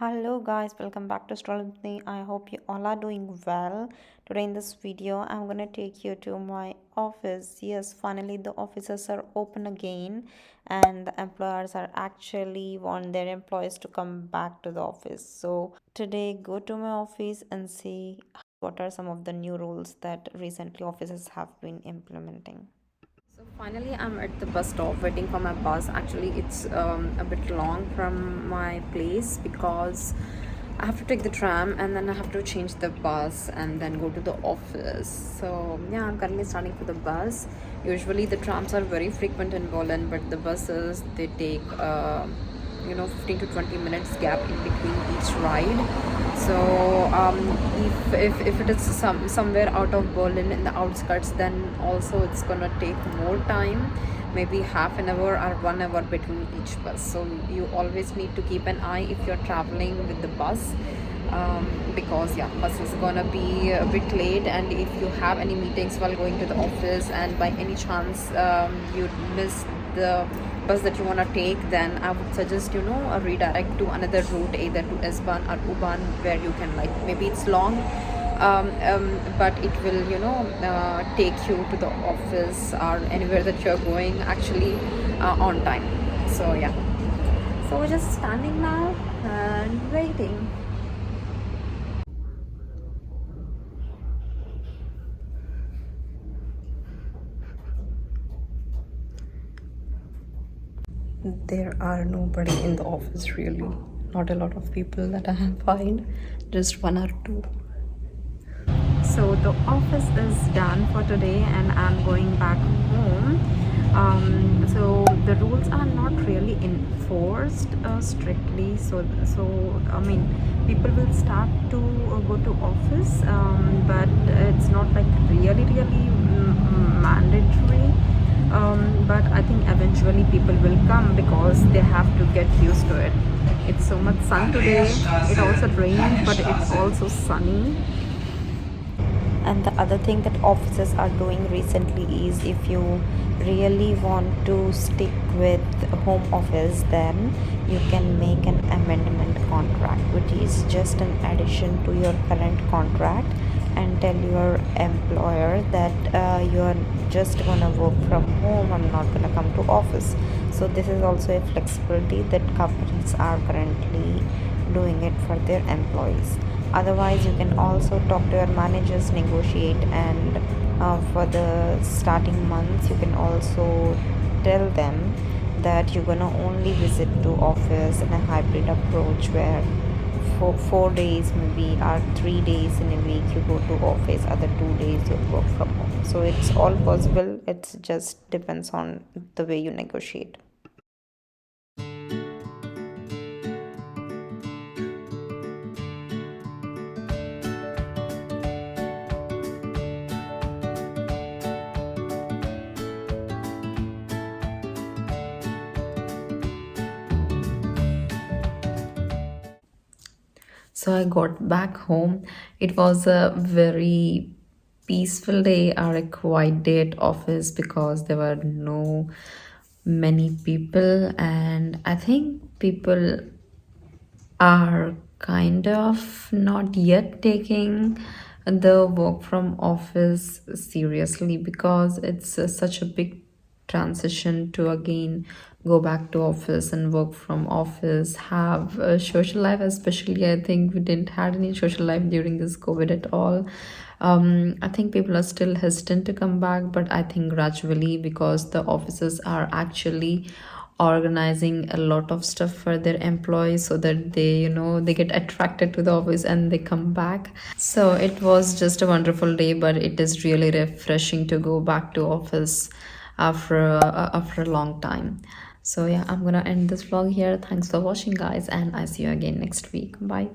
Hello guys, welcome back to StrollWithMe. I hope you all are doing well. Today in this video, I'm gonna take you to my office. Yes, finally the offices are open again, and the employers are actually want their employees to come back to the office. So today, go to my office and see what are some of the new rules that recently offices have been implementing. So finally, I'm at the bus stop waiting for my bus. Actually, it's a bit long from my place because I have to take the tram and then I have to change the bus and then go to the office. So yeah, I'm currently starting for the bus. Usually the trams are very frequent in Berlin, but the buses they take 15 to 20 minutes gap in between each ride. So if it is somewhere out of Berlin in the outskirts, then also it's gonna take more time, maybe half an hour or 1 hour between each bus. So you always need to keep an eye if you're traveling with the bus, because yeah, bus is gonna be a bit late, and if you have any meetings while going to the office and by any chance you miss the bus that you want to take, then I would suggest a redirect to another route, either to S-Bahn or U-Bahn, where you can, like, maybe it's long, but it will take you to the office or anywhere that you're going actually on time. So yeah, so we're just standing now and waiting. There are nobody in the office, really. Not a lot of people that I have find, just one or two. So the office is done for today and I'm going back home. So the rules are not really enforced strictly. So I mean, people will start to go to office, but it's not like really mandatory. But I think eventually people will come because they have to get used to it. It's so much sun today. It also rained, but it's also sunny. And the other thing that offices are doing recently is, if you really want to stick with home office, then you can make an amendment contract, which is just an addition to your current contract, and tell your employer that you are just gonna work from home and not gonna come to office. So this is also a flexibility that companies are currently doing it for their employees. Otherwise, you can also talk to your managers, negotiate, and for the starting months you can also tell them that you're gonna only visit to office in a hybrid approach, where for 4 days maybe or 3 days in a week you go to office, other 2 days you work from home. So it's all possible, it just depends on the way you negotiate. So I got back home. It was a very peaceful day or a quiet day at office because there were no many people, and I think people are kind of not yet taking the work from office seriously, because it's such a big transition to again go back to office and work from office, have a social life. Especially, I think we didn't had any social life during this COVID at all. I think people are still hesitant to come back, but I think gradually, because the offices are actually organizing a lot of stuff for their employees, so that they get attracted to the office and they come back. So it was just a wonderful day, but it is really refreshing to go back to office after a long time. So yeah, I'm gonna end this vlog here. Thanks for watching, guys, and I see you again next week. Bye.